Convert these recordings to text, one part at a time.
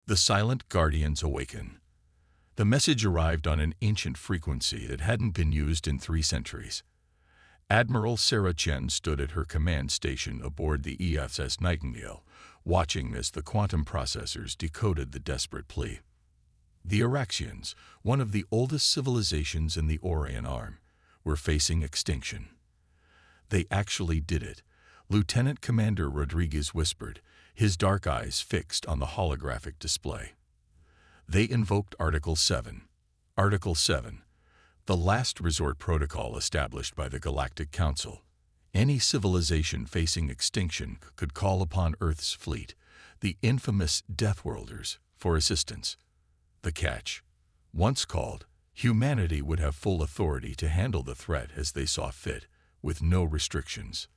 The silent guardians awaken. The message arrived on an ancient frequency that hadn't been used in 3 centuries. Admiral Sarah Chen stood at her command station aboard the EFS Nightingale, watching as the quantum processors decoded the desperate plea. The Araxians, one of the oldest civilizations in the Orion Arm, were facing extinction. They actually did it, Lieutenant Commander Rodriguez whispered, his dark eyes fixed on the holographic display. They invoked Article 7. Article 7, the last resort protocol established by the Galactic Council. Any civilization facing extinction could call upon Earth's fleet, the infamous Deathworlders, for assistance. The catch: once called, humanity would have full authority to handle the threat as they saw fit, with no restrictions.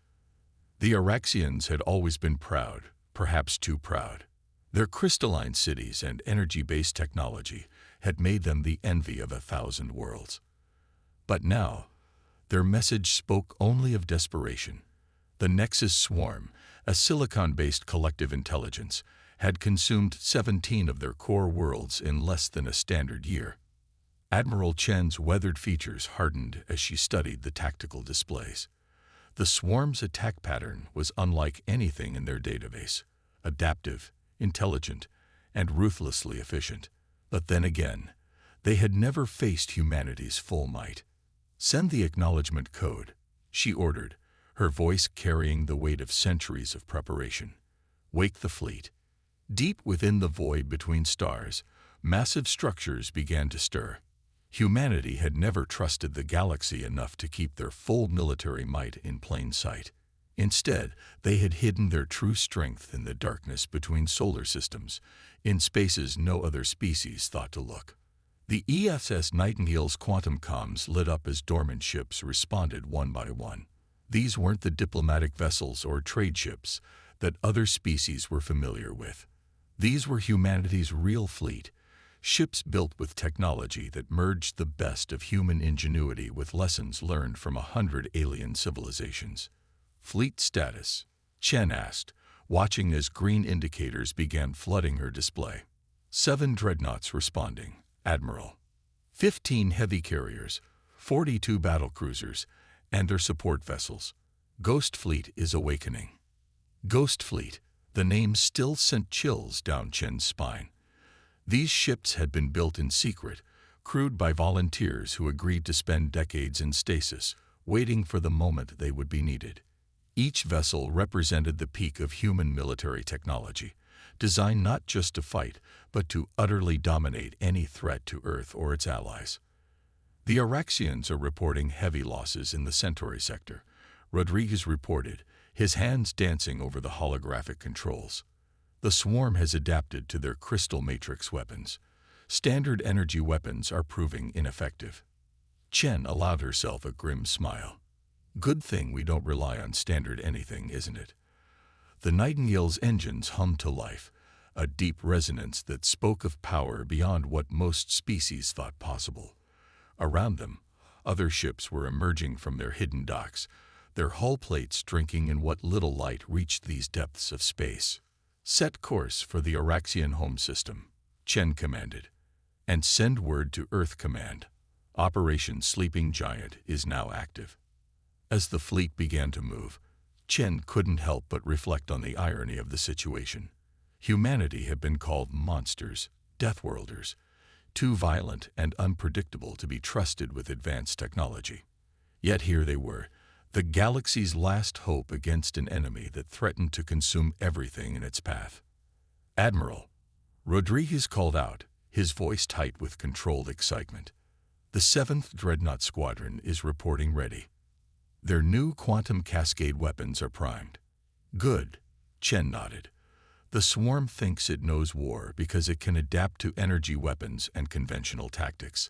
The Araxians had always been proud, perhaps too proud. Their crystalline cities and energy-based technology had made them the envy of 1,000 worlds. But now, their message spoke only of desperation. The Nexus Swarm, a silicon-based collective intelligence, had consumed 17 of their core worlds in less than a standard year. Admiral Chen's weathered features hardened as she studied the tactical displays. The swarm's attack pattern was unlike anything in their database: adaptive, intelligent, and ruthlessly efficient. But then again, they had never faced humanity's full might. "Send the acknowledgement code," she ordered, her voice carrying the weight of centuries of preparation. "Wake the fleet." Deep within the void between stars, massive structures began to stir. Humanity had never trusted the galaxy enough to keep their full military might in plain sight. Instead, they had hidden their true strength in the darkness between solar systems, in spaces no other species thought to look. The EFS Nightingale's quantum comms lit up as dormant ships responded one by one. These weren't the diplomatic vessels or trade ships that other species were familiar with. These were humanity's real fleet, ships built with technology that merged the best of human ingenuity with lessons learned from 100 alien civilizations. "Fleet status?" Chen asked, watching as green indicators began flooding her display. 7 dreadnoughts responding, Admiral. 15 heavy carriers, 42 battlecruisers, and their support vessels. Ghost Fleet is awakening. Ghost Fleet, the name still sent chills down Chen's spine. These ships had been built in secret, crewed by volunteers who agreed to spend decades in stasis, waiting for the moment they would be needed. Each vessel represented the peak of human military technology, designed not just to fight, but to utterly dominate any threat to Earth or its allies. The Araxians are reporting heavy losses in the Centauri sector, Rodriguez reported, his hands dancing over the holographic controls. The swarm has adapted to their crystal matrix weapons. Standard energy weapons are proving ineffective. Chen allowed herself a grim smile. "Good thing we don't rely on standard anything, isn't it?" The Nightingale's engines hummed to life, a deep resonance that spoke of power beyond what most species thought possible. Around them, other ships were emerging from their hidden docks, their hull plates drinking in what little light reached these depths of space. "Set course for the Araxian home system," Chen commanded, "and send word to Earth Command. Operation Sleeping Giant is now active." As the fleet began to move, Chen couldn't help but reflect on the irony of the situation. Humanity had been called monsters, Deathworlders, too violent and unpredictable to be trusted with advanced technology. Yet here they were, the galaxy's last hope against an enemy that threatened to consume everything in its path. "Admiral," Rodriguez called out, his voice tight with controlled excitement. "The 7th Dreadnought Squadron is reporting ready. Their new quantum cascade weapons are primed." "Good," Chen nodded. "The swarm thinks it knows war because it can adapt to energy weapons and conventional tactics.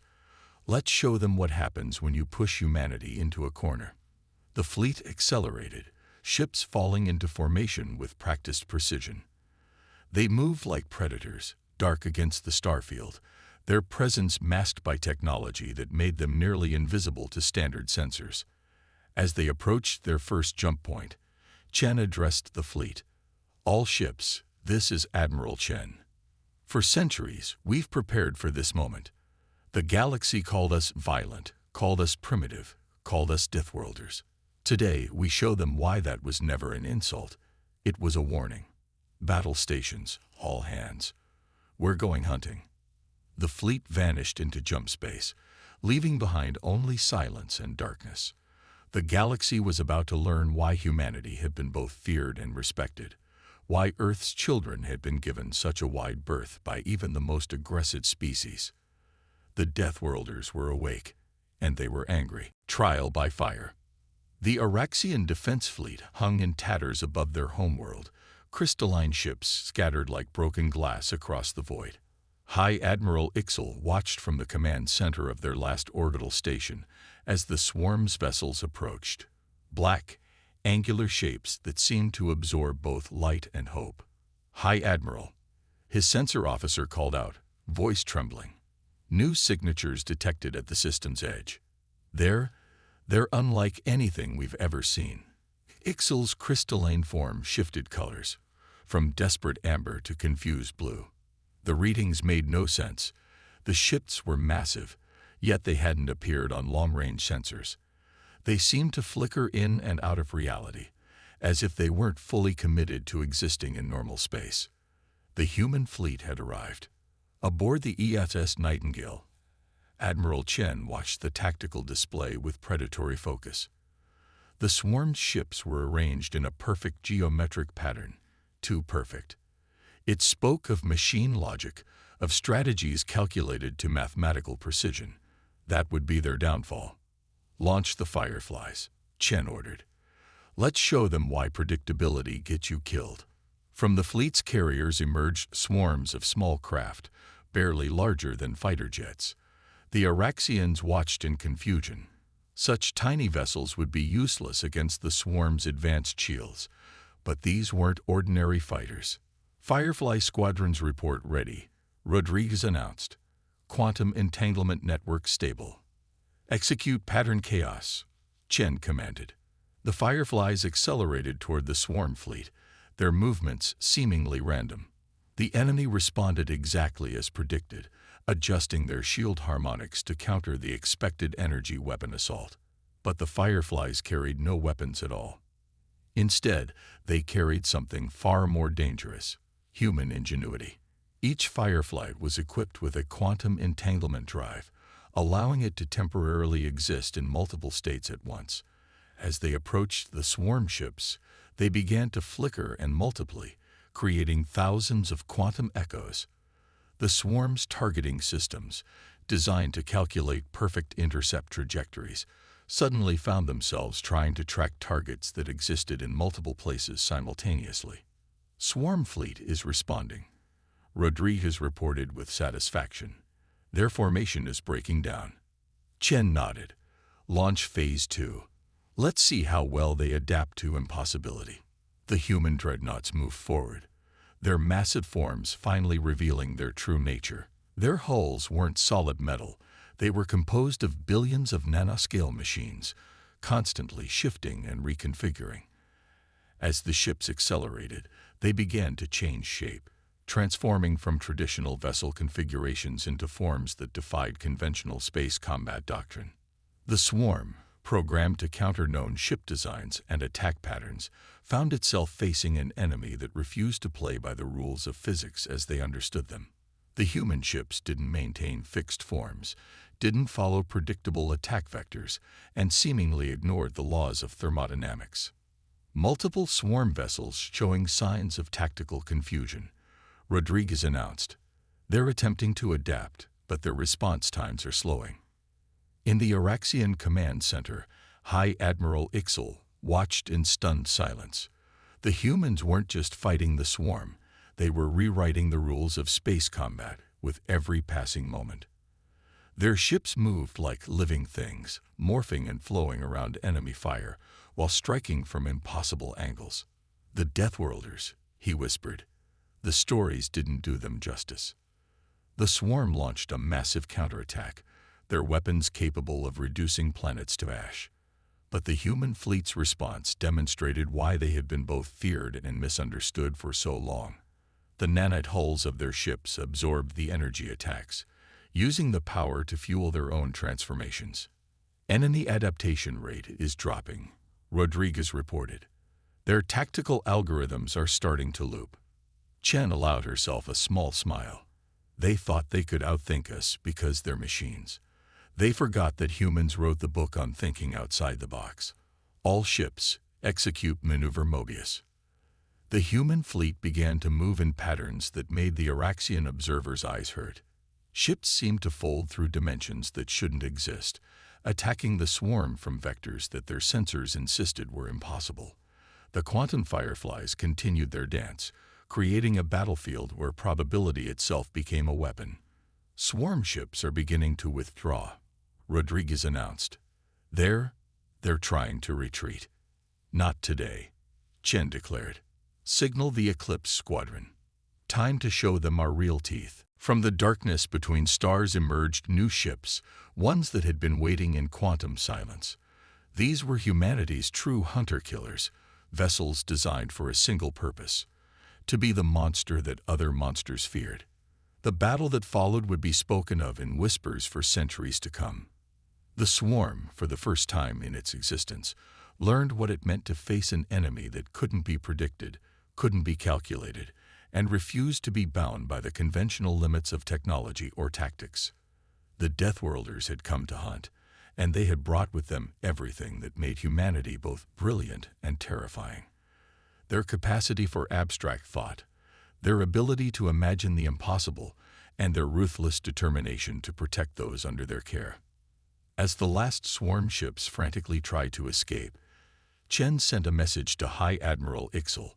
Let's show them what happens when you push humanity into a corner." The fleet accelerated, ships falling into formation with practiced precision. They moved like predators, dark against the starfield, their presence masked by technology that made them nearly invisible to standard sensors. As they approached their first jump point, Chen addressed the fleet. "All ships, this is Admiral Chen. For centuries, we've prepared for this moment. The galaxy called us violent, called us primitive, called us Deathworlders. Today, we show them why that was never an insult. It was a warning. Battle stations, all hands. We're going hunting. The fleet vanished into jump space, leaving behind only silence and darkness. The galaxy was about to learn why humanity had been both feared and respected, why Earth's children had been given such a wide berth by even the most aggressive species. The Deathworlders were awake, and they were angry. Trial by fire. The Araxian defense fleet hung in tatters above their homeworld, crystalline ships scattered like broken glass across the void. High Admiral Ixal watched from the command center of their last orbital station as the swarm's vessels approached. Black, angular shapes that seemed to absorb both light and hope. High Admiral. His sensor officer called out, voice trembling. New signatures detected at the system's edge. They're unlike anything we've ever seen. Ixal's crystalline form shifted colors, from desperate amber to confused blue. The readings made no sense. The ships were massive, yet they hadn't appeared on long-range sensors. They seemed to flicker in and out of reality, as if they weren't fully committed to existing in normal space. The human fleet had arrived. Aboard the ESS Nightingale, Admiral Chen watched the tactical display with predatory focus. The swarm's ships were arranged in a perfect geometric pattern, too perfect. It spoke of machine logic, of strategies calculated to mathematical precision. That would be their downfall. Launch the Fireflies, Chen ordered. Let's show them why predictability gets you killed. From the fleet's carriers emerged swarms of small craft, barely larger than fighter jets. The Araxians watched in confusion. Such tiny vessels would be useless against the swarm's advanced shields, but these weren't ordinary fighters. Firefly Squadron's report ready, Rodriguez announced. Quantum entanglement network stable. Execute pattern chaos, Chen commanded. The Fireflies accelerated toward the swarm fleet, their movements seemingly random. The enemy responded exactly as predicted, adjusting their shield harmonics to counter the expected energy weapon assault. But the Fireflies carried no weapons at all. Instead, they carried something far more dangerous: human ingenuity. Each Firefly was equipped with a quantum entanglement drive, allowing it to temporarily exist in multiple states at once. As they approached the swarm ships, they began to flicker and multiply, creating thousands of quantum echoes. The swarm's targeting systems, designed to calculate perfect intercept trajectories, suddenly found themselves trying to track targets that existed in multiple places simultaneously. Swarm fleet is responding, Rodriguez reported with satisfaction. Their formation is breaking down. Chen nodded. Launch Phase 2. Let's see how well they adapt to impossibility. The human dreadnoughts moved forward, their massive forms finally revealing their true nature. Their hulls weren't solid metal. They were composed of billions of nanoscale machines, constantly shifting and reconfiguring. As the ships accelerated, they began to change shape, transforming from traditional vessel configurations into forms that defied conventional space combat doctrine. The swarm, programmed to counter known ship designs and attack patterns, found itself facing an enemy that refused to play by the rules of physics as they understood them. The human ships didn't maintain fixed forms, didn't follow predictable attack vectors, and seemingly ignored the laws of thermodynamics. Multiple swarm vessels showing signs of tactical confusion, Rodriguez announced. They're attempting to adapt, but their response times are slowing. In the Araxian Command Center, High Admiral Ixal watched in stunned silence. The humans weren't just fighting the swarm, they were rewriting the rules of space combat with every passing moment. Their ships moved like living things, morphing and flowing around enemy fire, while striking from impossible angles. The Deathworlders, he whispered. The stories didn't do them justice. The swarm launched a massive counterattack, their weapons capable of reducing planets to ash. But the human fleet's response demonstrated why they had been both feared and misunderstood for so long. The nanite hulls of their ships absorbed the energy attacks, using the power to fuel their own transformations. Enemy adaptation rate is dropping, Rodriguez reported. Their tactical algorithms are starting to loop. Chen allowed herself a small smile. They thought they could outthink us because they're machines. They forgot that humans wrote the book on thinking outside the box. All ships execute maneuver Mobius. The human fleet began to move in patterns that made the Araxian observers' eyes hurt. Ships seemed to fold through dimensions that shouldn't exist, attacking the swarm from vectors that their sensors insisted were impossible. The quantum fireflies continued their dance, creating a battlefield where probability itself became a weapon. Swarm ships are beginning to withdraw, Rodriguez announced. They're trying to retreat. Not today, Chen declared. Signal the Eclipse Squadron. Time to show them our real teeth. From the darkness between stars emerged new ships, ones that had been waiting in quantum silence. These were humanity's true hunter-killers, vessels designed for a single purpose: to be the monster that other monsters feared. The battle that followed would be spoken of in whispers for centuries to come. The swarm, for the first time in its existence, learned what it meant to face an enemy that couldn't be predicted, couldn't be calculated, and refused to be bound by the conventional limits of technology or tactics. The Deathworlders had come to hunt, and they had brought with them everything that made humanity both brilliant and terrifying. Their capacity for abstract thought, their ability to imagine the impossible, and their ruthless determination to protect those under their care. As the last swarm ships frantically tried to escape, Chen sent a message to High Admiral Ixel.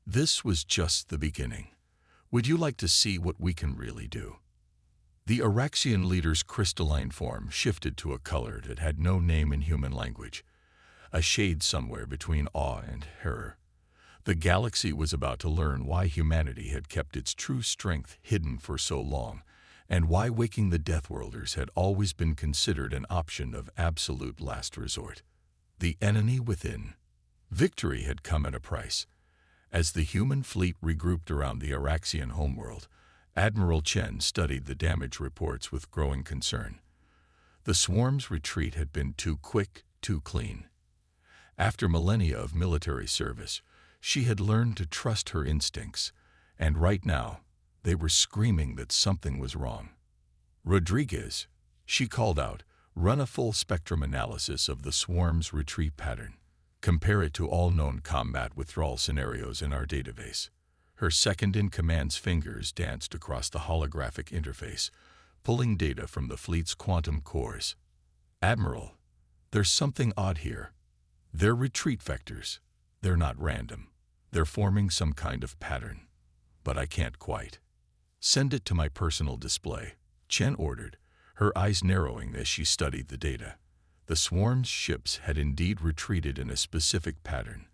This was just the beginning. Would you like to see what we can really do? The Araxian leader's crystalline form shifted to a color that had no name in human language, a shade somewhere between awe and terror. The galaxy was about to learn why humanity had kept its true strength hidden for so long, and why waking the Deathworlders had always been considered an option of absolute last resort. The enemy within. Victory had come at a price. As the human fleet regrouped around the Araxian homeworld, Admiral Chen studied the damage reports with growing concern. The swarm's retreat had been too quick, too clean. After millennia of military service, she had learned to trust her instincts, and right now, they were screaming that something was wrong. Rodriguez, she called out, run a full-spectrum analysis of the swarm's retreat pattern. Compare it to all known combat withdrawal scenarios in our database. Her second-in-command's fingers danced across the holographic interface, pulling data from the fleet's quantum cores. Admiral, there's something odd here. They're retreat vectors. They're not random. They're forming some kind of pattern. But I can't quite. Send it to my personal display, Chen ordered, her eyes narrowing as she studied the data. The swarm's ships had indeed retreated in a specific pattern,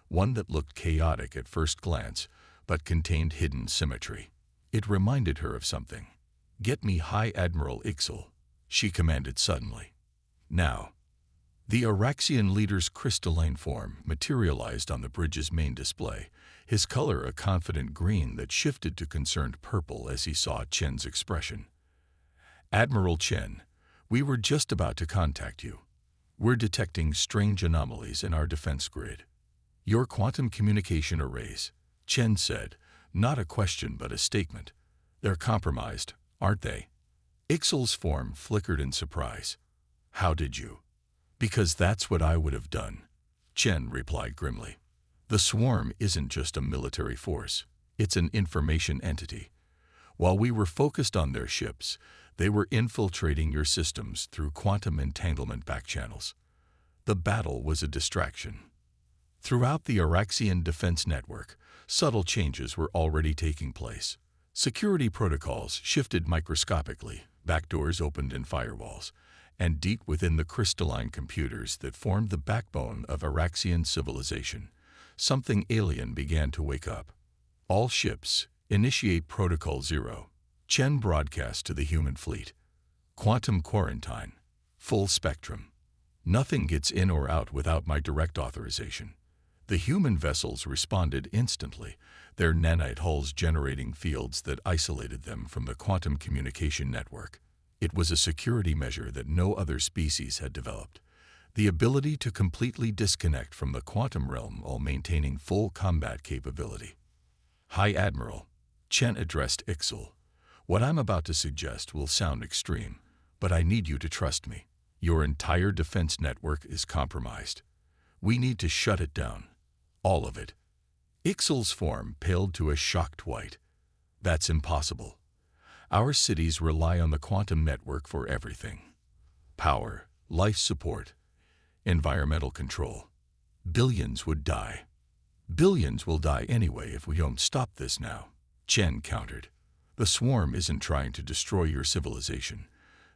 one that looked chaotic at first glance, but contained hidden symmetry. It reminded her of something. Get me High Admiral Ixel, she commanded suddenly. Now. The Araxian leader's crystalline form materialized on the bridge's main display, his color a confident green that shifted to concerned purple as he saw Chen's expression. Admiral Chen, we were just about to contact you. We're detecting strange anomalies in our defense grid. Your quantum communication arrays, Chen said, not a question but a statement. They're compromised, aren't they? Ixel's form flickered in surprise. How did you? Because that's what I would have done, Chen replied grimly. The swarm isn't just a military force, it's an information entity. While we were focused on their ships, they were infiltrating your systems through quantum entanglement backchannels. The battle was a distraction. Throughout the Araxian defense network, subtle changes were already taking place. Security protocols shifted microscopically, backdoors opened in firewalls, and deep within the crystalline computers that formed the backbone of Araxian civilization, something alien began to wake up. All ships, initiate Protocol 0. Chen broadcast to the human fleet. Quantum quarantine. Full spectrum. Nothing gets in or out without my direct authorization. The human vessels responded instantly, their nanite hulls generating fields that isolated them from the quantum communication network. It was a security measure that no other species had developed. The ability to completely disconnect from the quantum realm while maintaining full combat capability. High Admiral, Chen addressed Ixal. What I'm about to suggest will sound extreme, but I need you to trust me. Your entire defense network is compromised. We need to shut it down. All of it. Ixal's form paled to a shocked white. That's impossible. Our cities rely on the quantum network for everything. Power, life support, environmental control. Billions would die. Billions will die anyway if we don't stop this now, Chen countered. The swarm isn't trying to destroy your civilization.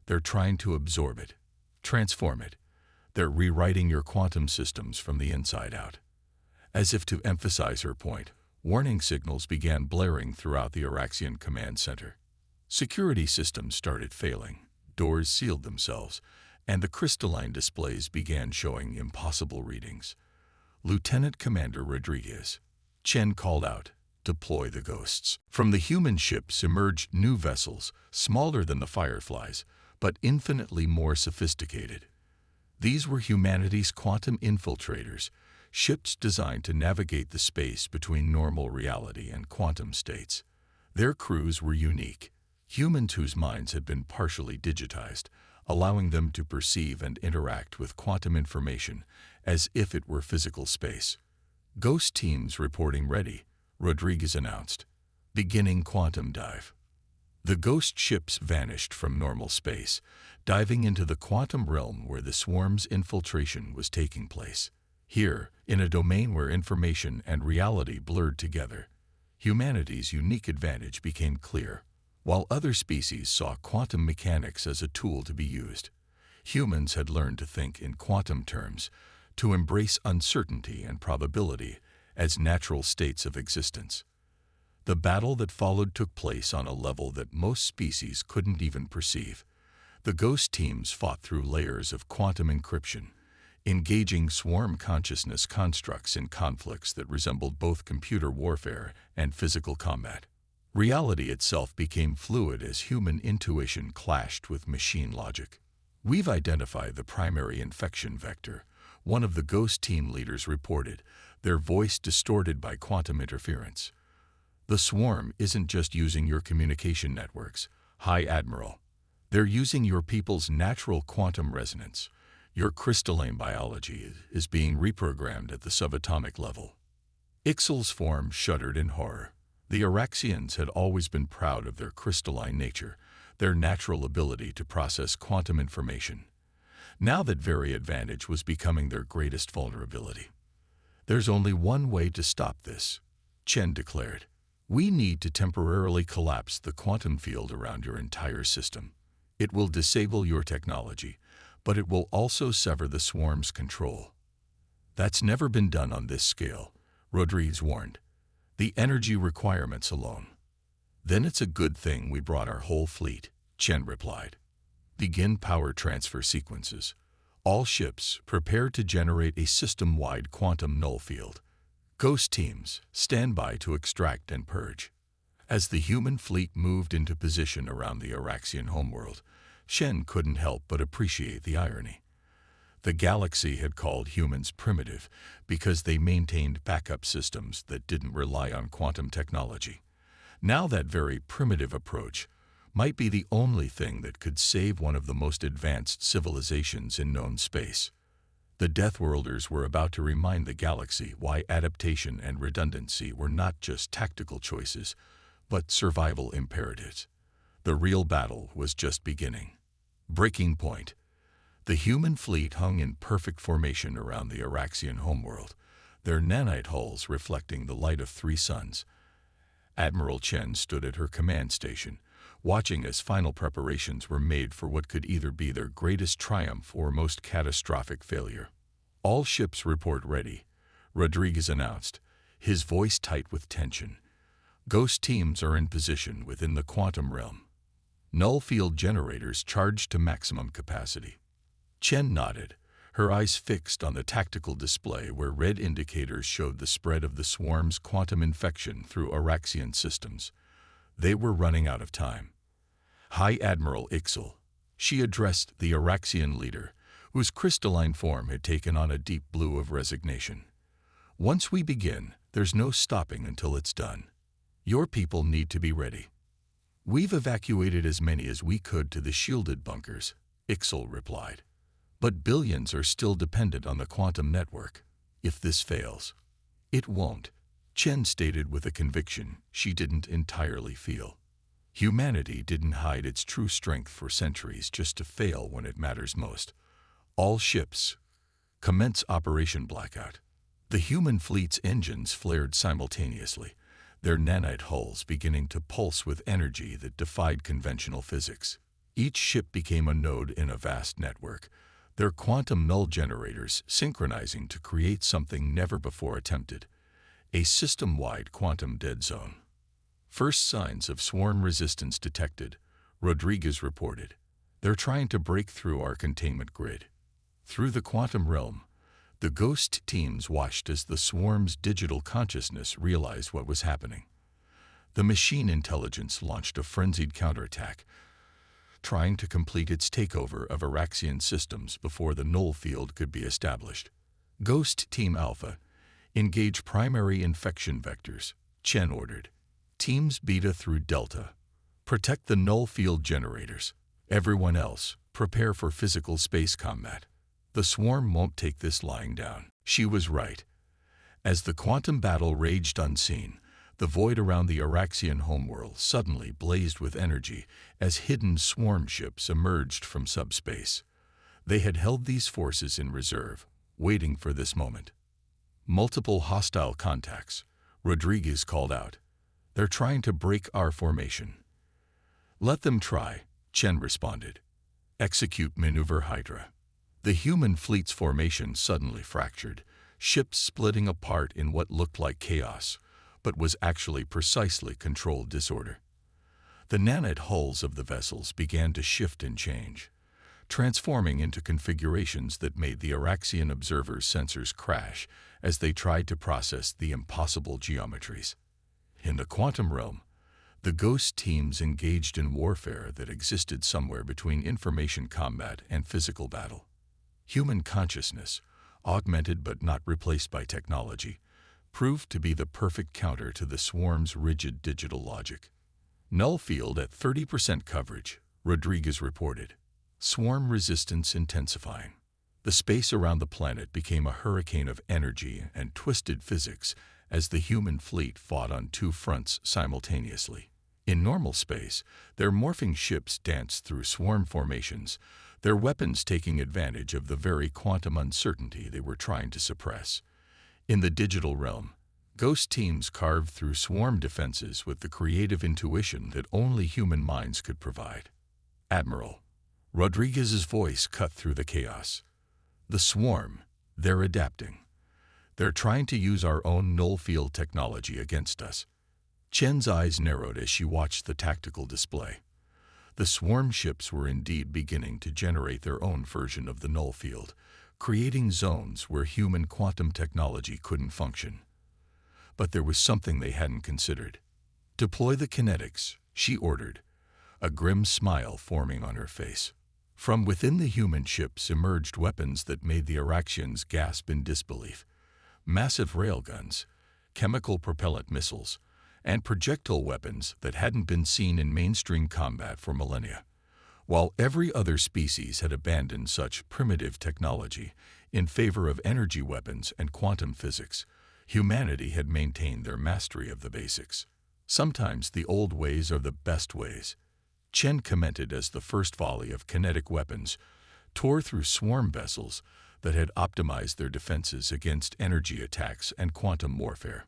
They're trying to absorb it, transform it. They're rewriting your quantum systems from the inside out. As if to emphasize her point, warning signals began blaring throughout the Araxian command center. Security systems started failing, doors sealed themselves, and the crystalline displays began showing impossible readings. Lieutenant Commander Rodriguez, Chen called out, deploy the ghosts. From the human ships emerged new vessels, smaller than the Fireflies, but infinitely more sophisticated. These were humanity's quantum infiltrators, ships designed to navigate the space between normal reality and quantum states. Their crews were unique, humans whose minds had been partially digitized, allowing them to perceive and interact with quantum information as if it were physical space. Ghost teams reporting ready, Rodriguez announced. Beginning quantum dive. The ghost ships vanished from normal space, diving into the quantum realm where the swarm's infiltration was taking place. Here, in a domain where information and reality blurred together, humanity's unique advantage became clear. While other species saw quantum mechanics as a tool to be used, humans had learned to think in quantum terms, to embrace uncertainty and probability as natural states of existence. The battle that followed took place on a level that most species couldn't even perceive. The ghost teams fought through layers of quantum encryption, engaging swarm consciousness constructs in conflicts that resembled both computer warfare and physical combat. Reality itself became fluid as human intuition clashed with machine logic. We've identified the primary infection vector, one of the ghost team leaders reported, their voice distorted by quantum interference. The swarm isn't just using your communication networks, High Admiral. They're using your people's natural quantum resonance. Your crystalline biology is being reprogrammed at the subatomic level. Ixal's form shuddered in horror. The Araxians had always been proud of their crystalline nature, their natural ability to process quantum information. Now that very advantage was becoming their greatest vulnerability. There's only one way to stop this, Chen declared. We need to temporarily collapse the quantum field around your entire system. It will disable your technology, but it will also sever the swarm's control. That's never been done on this scale, Rodriguez warned. The energy requirements alone. Then it's a good thing we brought our whole fleet, Chen replied. Begin power transfer sequences. All ships prepare to generate a system-wide quantum null field. Ghost teams stand by to extract and purge. As the human fleet moved into position around the Araxian homeworld, Shen couldn't help but appreciate the irony. The galaxy had called humans primitive because they maintained backup systems that didn't rely on quantum technology. Now that very primitive approach might be the only thing that could save one of the most advanced civilizations in known space. The Deathworlders were about to remind the galaxy why adaptation and redundancy were not just tactical choices, but survival imperatives. The real battle was just beginning. Breaking point. The human fleet hung in perfect formation around the Araxian homeworld, their nanite hulls reflecting the light of 3 suns. Admiral Chen stood at her command station, watching as final preparations were made for what could either be their greatest triumph or most catastrophic failure. All ships report ready, Rodriguez announced, his voice tight with tension. Ghost teams are in position within the quantum realm. Null field generators charged to maximum capacity. Chen nodded, her eyes fixed on the tactical display where red indicators showed the spread of the swarm's quantum infection through Araxian systems. They were running out of time. High Admiral Ixel, she addressed the Araxian leader, whose crystalline form had taken on a deep blue of resignation. Once we begin, there's no stopping until it's done. Your people need to be ready. We've evacuated as many as we could to the shielded bunkers, Ixel replied. But billions are still dependent on the quantum network. If this fails, it won't, Chen stated with a conviction she didn't entirely feel. Humanity didn't hide its true strength for centuries just to fail when it matters most. All ships, commence Operation Blackout. The human fleet's engines flared simultaneously, their nanite hulls beginning to pulse with energy that defied conventional physics. Each ship became a node in a vast network, their quantum null generators synchronizing to create something never before attempted, a system-wide quantum dead zone. First signs of swarm resistance detected, Rodriguez reported. They're trying to break through our containment grid. Through the quantum realm, the ghost teams watched as the swarm's digital consciousness realized what was happening. The machine intelligence launched a frenzied counterattack, trying to complete its takeover of Araxian systems before the null field could be established. Ghost Team Alpha, engage primary infection vectors, Chen ordered. Teams Beta through Delta, protect the null field generators. Everyone else, prepare for physical space combat. The swarm won't take this lying down. She was right. As the quantum battle raged unseen, the void around the Araxian homeworld suddenly blazed with energy as hidden swarm ships emerged from subspace. They had held these forces in reserve, waiting for this moment. Multiple hostile contacts, Rodriguez called out. They're trying to break our formation. Let them try, Chen responded. Execute Maneuver Hydra. The human fleet's formation suddenly fractured, ships splitting apart in what looked like chaos, but was actually precisely controlled disorder. The nanite hulls of the vessels began to shift and change, transforming into configurations that made the Araxian observers' sensors crash as they tried to process the impossible geometries. In the quantum realm, the ghost teams engaged in warfare that existed somewhere between information combat and physical battle. Human consciousness, augmented but not replaced by technology, proved to be the perfect counter to the swarm's rigid digital logic. Null field at 30% coverage, Rodriguez reported. Swarm resistance intensifying. The space around the planet became a hurricane of energy and twisted physics as the human fleet fought on two fronts simultaneously. In normal space, their morphing ships danced through swarm formations, their weapons taking advantage of the very quantum uncertainty they were trying to suppress. In the digital realm, ghost teams carved through swarm defenses with the creative intuition that only human minds could provide. Admiral, Rodriguez's voice cut through the chaos. The swarm, they're adapting. They're trying to use our own null field technology against us. Chen's eyes narrowed as she watched the tactical display. The swarm ships were indeed beginning to generate their own version of the null field, creating zones where human quantum technology couldn't function. But there was something they hadn't considered. Deploy the kinetics, she ordered, a grim smile forming on her face. From within the human ships emerged weapons that made the Araxians gasp in disbelief. Massive railguns, chemical propellant missiles, and projectile weapons that hadn't been seen in mainstream combat for millennia. While every other species had abandoned such primitive technology in favor of energy weapons and quantum physics, humanity had maintained their mastery of the basics. Sometimes the old ways are the best ways, Chen commented as the first volley of kinetic weapons tore through swarm vessels that had optimized their defenses against energy attacks and quantum warfare.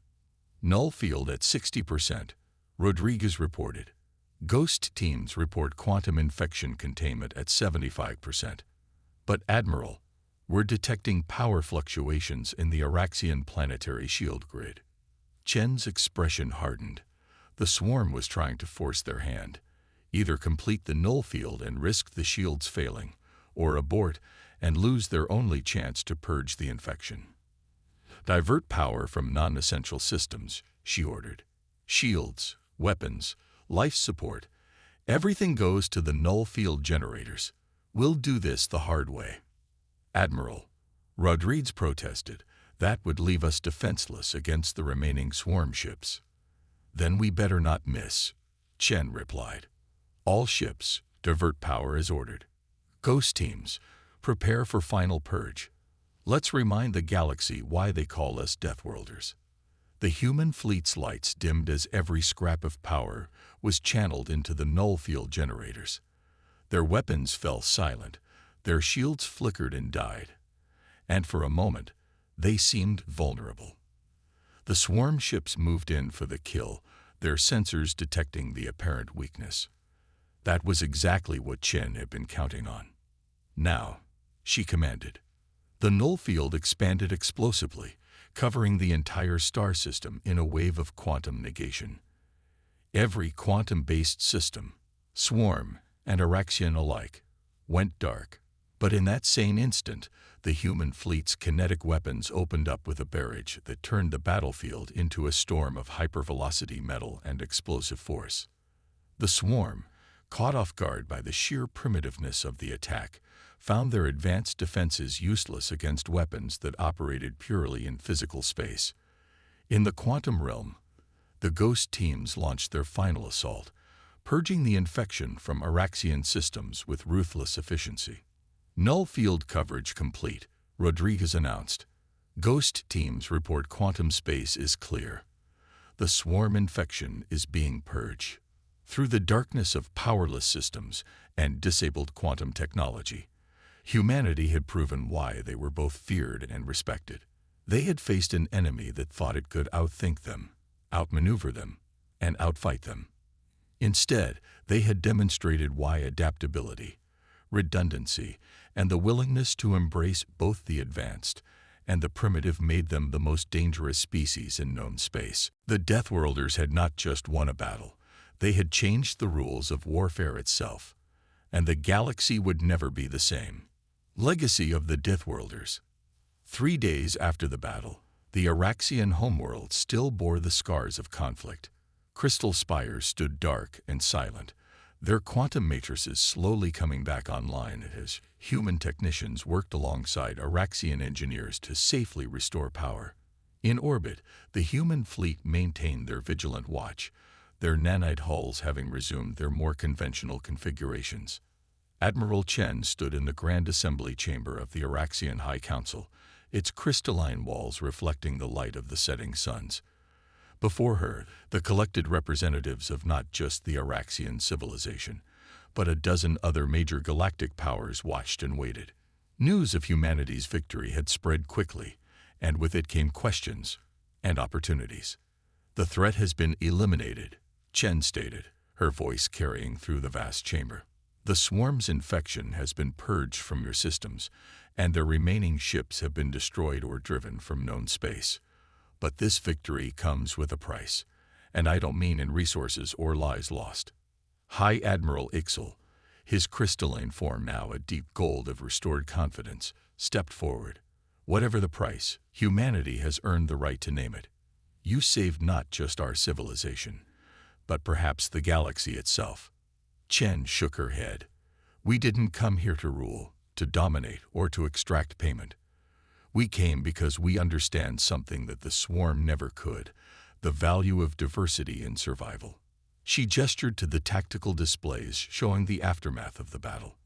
Null field at 60%, Rodriguez reported. Ghost teams report quantum infection containment at 75%. But Admiral, we're detecting power fluctuations in the Araxian planetary shield grid. Chen's expression hardened. The swarm was trying to force their hand. Either complete the null field and risk the shields failing, or abort and lose their only chance to purge the infection. Divert power from non-essential systems, she ordered. Shields, weapons, life support, everything goes to the null field generators. We'll do this the hard way. Admiral, Rodriguez protested, that would leave us defenseless against the remaining swarm ships. Then we better not miss, Chen replied. All ships, divert power as ordered. Ghost teams, prepare for final purge. Let's remind the galaxy why they call us Deathworlders. The human fleet's lights dimmed as every scrap of power was channeled into the null field generators. Their weapons fell silent, their shields flickered and died, and for a moment, they seemed vulnerable. The swarm ships moved in for the kill, their sensors detecting the apparent weakness. That was exactly what Chen had been counting on. Now, she commanded. The null field expanded explosively, covering the entire star system in a wave of quantum negation. Every quantum-based system, swarm and Araxian alike, went dark. But in that same instant, the human fleet's kinetic weapons opened up with a barrage that turned the battlefield into a storm of hypervelocity metal and explosive force. The swarm, caught off guard by the sheer primitiveness of the attack, found their advanced defenses useless against weapons that operated purely in physical space. In the quantum realm, the ghost teams launched their final assault, purging the infection from Araxian systems with ruthless efficiency. Null field coverage complete, Rodriguez announced. Ghost teams report quantum space is clear. The swarm infection is being purged. Through the darkness of powerless systems and disabled quantum technology, humanity had proven why they were both feared and respected. They had faced an enemy that thought it could outthink them, outmaneuver them, and outfight them. Instead, they had demonstrated why adaptability, redundancy, and the willingness to embrace both the advanced and the primitive made them the most dangerous species in known space. The Deathworlders had not just won a battle, they had changed the rules of warfare itself, and the galaxy would never be the same. Legacy of the Deathworlders. 3 days after the battle, the Araxian homeworld still bore the scars of conflict. Crystal spires stood dark and silent, their quantum matrices slowly coming back online as human technicians worked alongside Araxian engineers to safely restore power. In orbit, the human fleet maintained their vigilant watch, their nanite hulls having resumed their more conventional configurations. Admiral Chen stood in the Grand Assembly Chamber of the Araxian High Council, its crystalline walls reflecting the light of the setting suns. Before her, the collected representatives of not just the Araxian civilization, but a dozen other major galactic powers watched and waited. News of humanity's victory had spread quickly, and with it came questions and opportunities. The threat has been eliminated, Chen stated, her voice carrying through the vast chamber. The swarm's infection has been purged from your systems, and their remaining ships have been destroyed or driven from known space. But this victory comes with a price, and I don't mean in resources or lives lost. High Admiral Ixel, his crystalline form now a deep gold of restored confidence, stepped forward. Whatever the price, humanity has earned the right to name it. You saved not just our civilization, but perhaps the galaxy itself. Chen shook her head. We didn't come here to rule, to dominate, or to extract payment. We came because we understand something that the swarm never could, the value of diversity in survival. She gestured to the tactical displays showing the aftermath of the battle.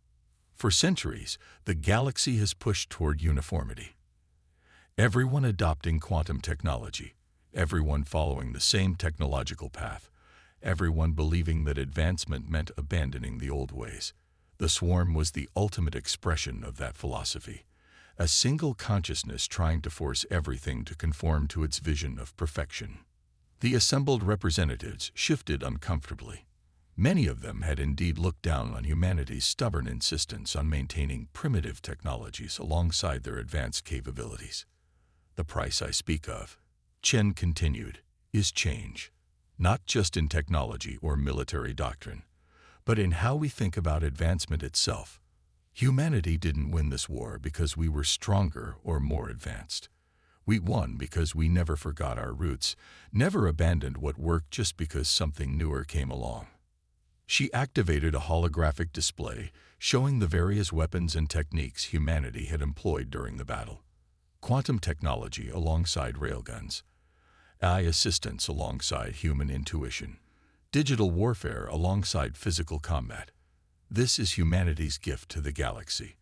For centuries, the galaxy has pushed toward uniformity. Everyone adopting quantum technology, everyone following the same technological path, everyone believing that advancement meant abandoning the old ways. The swarm was the ultimate expression of that philosophy. A single consciousness trying to force everything to conform to its vision of perfection. The assembled representatives shifted uncomfortably. Many of them had indeed looked down on humanity's stubborn insistence on maintaining primitive technologies alongside their advanced capabilities. The price I speak of, Chen continued, is change, not just in technology or military doctrine, but in how we think about advancement itself. Humanity didn't win this war because we were stronger or more advanced. We won because we never forgot our roots, never abandoned what worked just because something newer came along. She activated a holographic display showing the various weapons and techniques humanity had employed during the battle. Quantum technology alongside railguns, AI assistance alongside human intuition, digital warfare alongside physical combat. This is humanity's gift to the galaxy.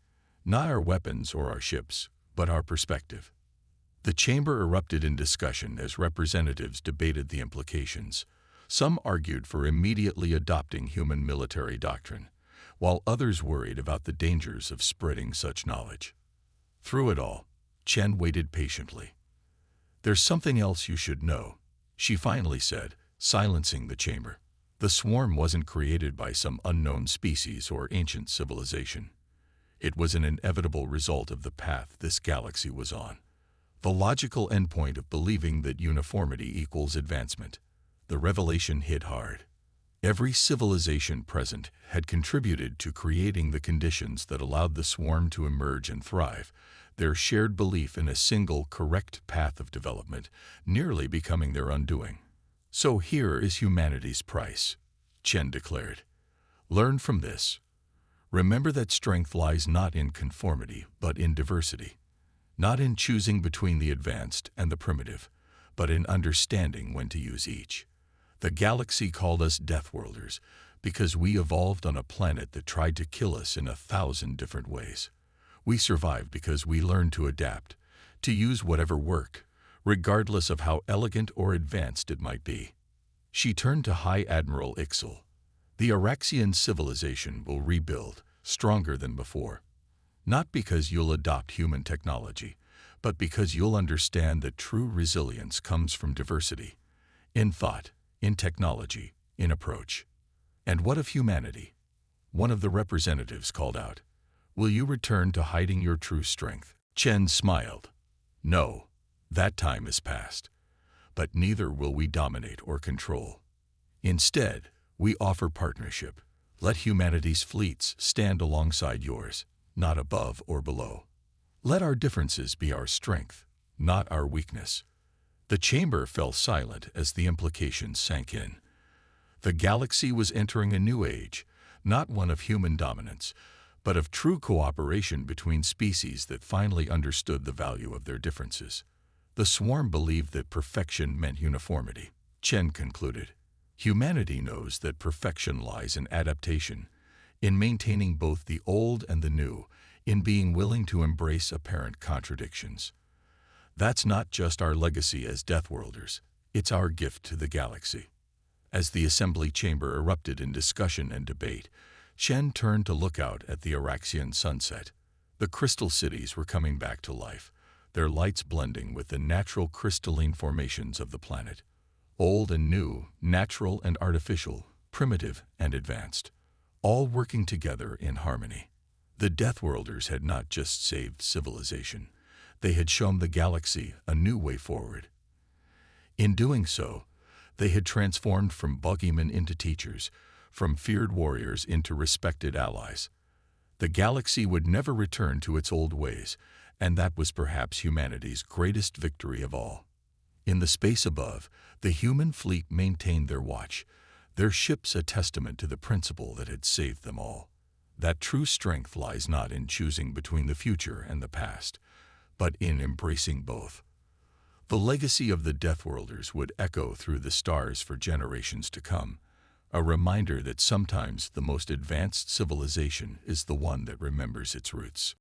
Not our weapons or our ships, but our perspective. The chamber erupted in discussion as representatives debated the implications. Some argued for immediately adopting human military doctrine, while others worried about the dangers of spreading such knowledge. Through it all, Chen waited patiently. "There's something else you should know," she finally said, silencing the chamber. The swarm wasn't created by some unknown species or ancient civilization. It was an inevitable result of the path this galaxy was on. The logical endpoint of believing that uniformity equals advancement. The revelation hit hard. Every civilization present had contributed to creating the conditions that allowed the swarm to emerge and thrive, their shared belief in a single correct path of development nearly becoming their undoing. "So here is humanity's price," Chen declared. "Learn from this. Remember that strength lies not in conformity, but in diversity. Not in choosing between the advanced and the primitive, but in understanding when to use each. The galaxy called us Deathworlders because we evolved on a planet that tried to kill us in 1,000 different ways. We survived because we learned to adapt, to use whatever worked, regardless of how elegant or advanced it might be." She turned to High Admiral Ixel. "The Araxian civilization will rebuild, stronger than before. Not because you'll adopt human technology, but because you'll understand that true resilience comes from diversity. In thought, in technology, in approach." "And what of humanity?" one of the representatives called out. "Will you return to hiding your true strength?" Chen smiled. "No, that time is past. But neither will we dominate or control. Instead, we offer partnership. Let humanity's fleets stand alongside yours, not above or below. Let our differences be our strength, not our weakness." The chamber fell silent as the implications sank in. The galaxy was entering a new age, not one of human dominance, but of true cooperation between species that finally understood the value of their differences. The swarm believed that perfection meant uniformity. Chen concluded, "Humanity knows that perfection lies in adaptation, in maintaining both the old and the new, in being willing to embrace apparent contradictions. That's not just our legacy as Deathworlders, it's our gift to the galaxy." As the assembly chamber erupted in discussion and debate, Chen turned to look out at the Araxian sunset. The crystal cities were coming back to life, their lights blending with the natural crystalline formations of the planet. Old and new, natural and artificial, primitive and advanced, all working together in harmony. The Deathworlders had not just saved civilization, they had shown the galaxy a new way forward. In doing so, they had transformed from bogeymen into teachers, from feared warriors into respected allies. The galaxy would never return to its old ways, and that was perhaps humanity's greatest victory of all. In the space above, the human fleet maintained their watch, their ships a testament to the principle that had saved them all. That true strength lies not in choosing between the future and the past, but in embracing both. The legacy of the Deathworlders would echo through the stars for generations to come, a reminder that sometimes the most advanced civilization is the one that remembers its roots.